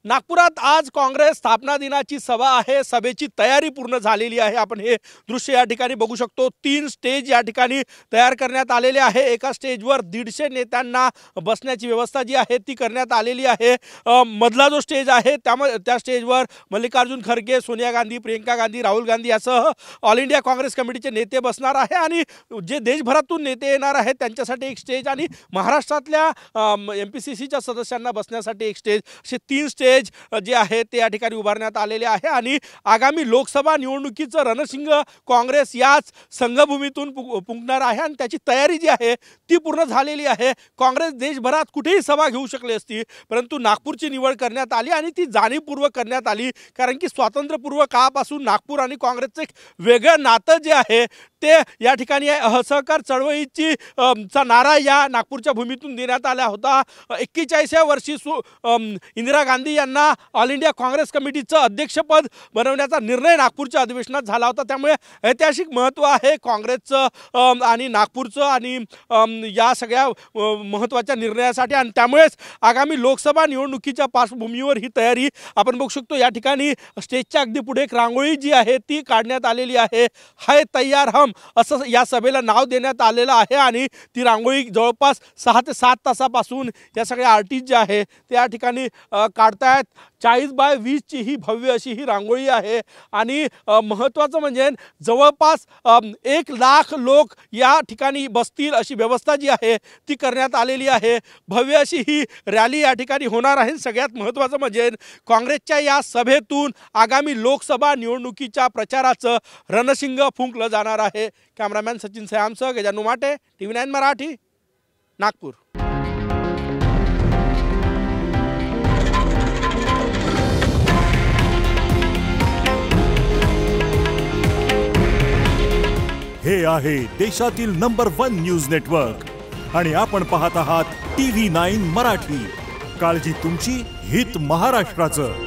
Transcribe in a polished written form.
नागपुरात आज काँग्रेस स्थापना दिनाची सभा आहे। सभेची तयारी पूर्ण झालेली आहे। आपण हे दृश्य या ठिकाणी बघू शकतो। 3 स्टेज या ठिकाणी तयार करण्यात आलेले आहे। एका स्टेजवर 150 नेत्यांना बसण्याची व्यवस्था जी आहे ती करण्यात आलेली आहे। मधला जो स्टेज आहे त्या स्टेजवर मल्लिकार्जुन खरगे, सोनिया गांधी, प्रियंका गांधी, राहुल गांधी यासह ऑल इंडिया काँग्रेस कमिटीचे नेते बसणार आहे आणि जे देशभरातून नेते येणार आहेत त्यांच्यासाठी एक स्टेज आणि महाराष्ट्रातल्या MPCCच्या सदस्यांना बसण्यासाठी एक स्टेज, असे 3 स्टेज जे आहे ते या ठिकाणी उभारण्यात आलेले आहे। आणि आगामी लोकसभा निवडणुकीचं रणशिंग काँग्रेस याच संघभूमीतून फुंकणार आहे आणि त्याची तयारी जी आहे ती पूर्ण झालेली आहे। काँग्रेस देशभरात कुठेही सभा घेऊ शकली असती, परंतु नागपूरची निवड करण्यात आली आणि ती जाणीवपूर्वक करण्यात आली, कारण की स्वातंत्र्यपूर्व काळापासून नागपूर आणि काँग्रेसचं एक वेगळं नातं जे आहे ते या ठिकाणी असहकार चळवळीची चा नारा या नागपूरच्या भूमीतून देण्यात आला होता। 41व्या वर्षी इंदिरा गांधी यांना ऑल इंडिया काँग्रेस कमिटीचं अध्यक्षपद बनवण्याचा निर्णय नागपूरच्या अधिवेशनात झाला होता। त्यामुळे ऐतिहासिक महत्त्व आहे काँग्रेसचं आणि नागपूरचं आणि या सगळ्या महत्त्वाच्या निर्णयासाठी। आणि त्यामुळेच आगामी लोकसभा निवडणुकीच्या पार्श्वभूमीवर ही तयारी आपण बघू शकतो। या ठिकाणी स्टेजच्या अगदी पुढे एक रांगोळी जी आहे ती काढण्यात आलेली आहे। हाय तैयार हम असं या सभेला नाव देण्यात आलेलं आहे आणि ती रांगोळी जवळपास 6 ते 7 तासापासून या सगळ्या आर्टिस्ट जे आहे ते या ठिकाणी काढतायत। 40 बाय 20 ची ही भव्य अशी ही रांगोळी आहे आणि महत्त्वाचं म्हणजे जवळपास 1 लाख लोक या ठिकाणी बसतील अशी व्यवस्था जी आहे ती करण्यात आलेली आहे। भव्य अशी ही रॅली या ठिकाणी होणार आहे। सगळ्यात महत्त्वाचं म्हणजे काँग्रेसच्या या सभेतून आगामी लोकसभा निवडणुकीच्या प्रचाराचं रणशिंग फुंकलं जाणार आहे। कॅमेरामॅन सचिन सयामसह गजानू माटे, TV9 मराठी, नागपूर। हे आहे देशातील नंबर 1 न्यूज नेटवर्क आणि आपण पाहत आहात TV9 मराठी। काळजी तुमची, हित महाराष्ट्राचं।